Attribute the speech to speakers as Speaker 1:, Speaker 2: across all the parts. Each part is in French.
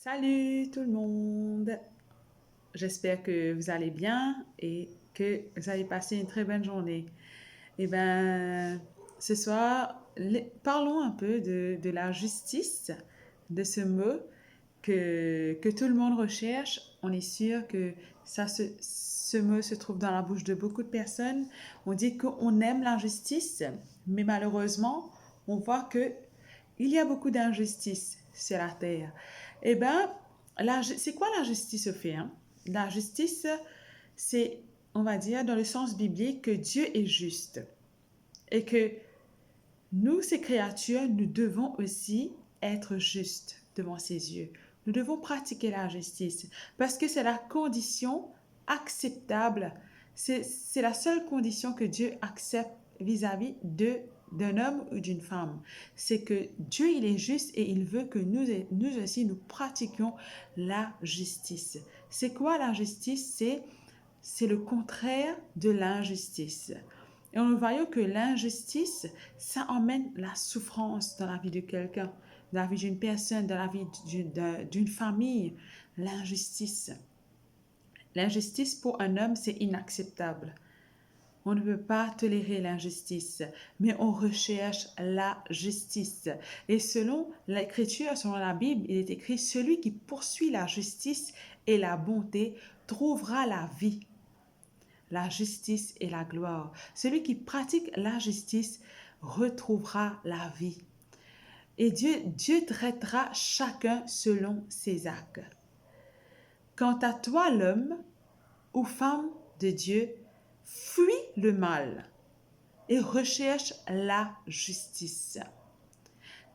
Speaker 1: Salut tout le monde! J'espère que vous allez bien et que vous avez passé une très bonne journée. Eh bien, ce soir, parlons un peu de la justice, de ce mot que tout le monde recherche. On est sûr que ce mot se trouve dans la bouche de beaucoup de personnes. On dit qu'on aime la justice, mais malheureusement, on voit que il y a beaucoup d'injustices sur la terre. Eh bien, c'est quoi la justice au fait, hein? La justice, c'est, on va dire, dans le sens biblique, que Dieu est juste et que nous, ces créatures, nous devons aussi être justes devant ses yeux. Nous devons pratiquer la justice parce que c'est la condition acceptable. C'est la seule condition que Dieu accepte vis-à-vis d'un homme ou d'une femme. C'est que Dieu, il est juste et il veut que nous aussi, nous pratiquions la justice. C'est quoi la justice? C'est le contraire de l'injustice. Et on voit que l'injustice, ça emmène la souffrance dans la vie de quelqu'un, dans la vie d'une personne, dans la vie d'une famille. L'injustice. L'injustice pour un homme, c'est inacceptable. On ne peut pas tolérer l'injustice, mais on recherche la justice. Et selon l'Écriture, selon la Bible, il est écrit, celui qui poursuit la justice et la bonté trouvera la vie, la justice et la gloire. Celui qui pratique la justice retrouvera la vie. Et Dieu traitera chacun selon ses actes. Quant à toi, l'homme ou femme de Dieu, fuis le mal et recherche la justice.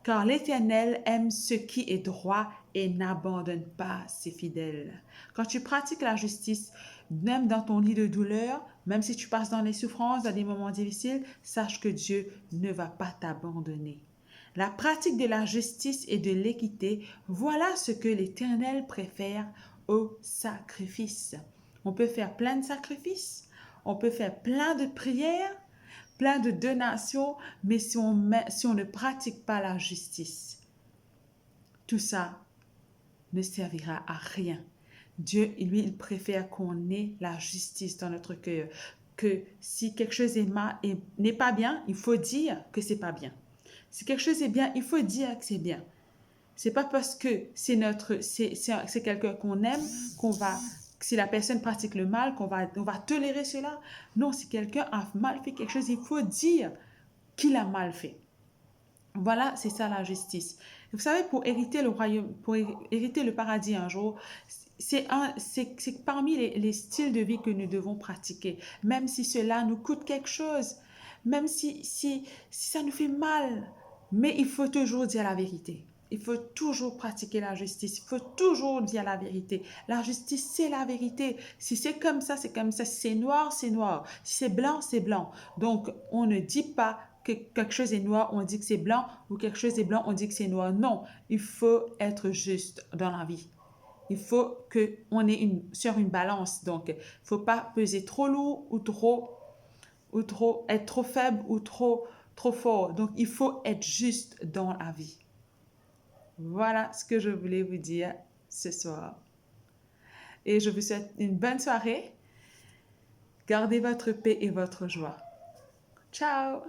Speaker 1: Car l'Éternel aime ce qui est droit et n'abandonne pas ses fidèles. Quand tu pratiques la justice, même dans ton lit de douleur, même si tu passes dans les souffrances, dans des moments difficiles, sache que Dieu ne va pas t'abandonner. La pratique de la justice et de l'équité, voilà ce que l'Éternel préfère au sacrifice. On peut faire plein de sacrifices, on peut faire plein de prières, plein de donations, mais si on ne pratique pas la justice, tout ça ne servira à rien. Dieu, lui, il préfère qu'on ait la justice dans notre cœur. Que si quelque chose n'est pas bien, il faut dire que c'est pas bien. Si quelque chose est bien, il faut dire que c'est bien. C'est pas parce que c'est quelqu'un qu'on aime qu'on va, si la personne pratique le mal, on va tolérer cela. Non, si quelqu'un a mal fait quelque chose, il faut dire qu'il a mal fait. Voilà, c'est ça la justice. Vous savez, pour hériter le royaume, pour hériter le paradis un jour, c'est parmi les styles de vie que nous devons pratiquer, même si cela nous coûte quelque chose, même si ça nous fait mal, mais il faut toujours dire la vérité. Il faut toujours pratiquer la justice. Il faut toujours dire la vérité. La justice, c'est la vérité. Si c'est comme ça, c'est comme ça. Si c'est noir, c'est noir. Si c'est blanc, c'est blanc. Donc, on ne dit pas que quelque chose est noir, on dit que c'est blanc, ou quelque chose est blanc, on dit que c'est noir. Non, il faut être juste dans la vie. Il faut qu'on ait sur une balance. Donc, il ne faut pas peser trop lourd être trop faible ou trop fort. Donc, il faut être juste dans la vie. Voilà ce que je voulais vous dire ce soir. Et je vous souhaite une bonne soirée. Gardez votre paix et votre joie. Ciao!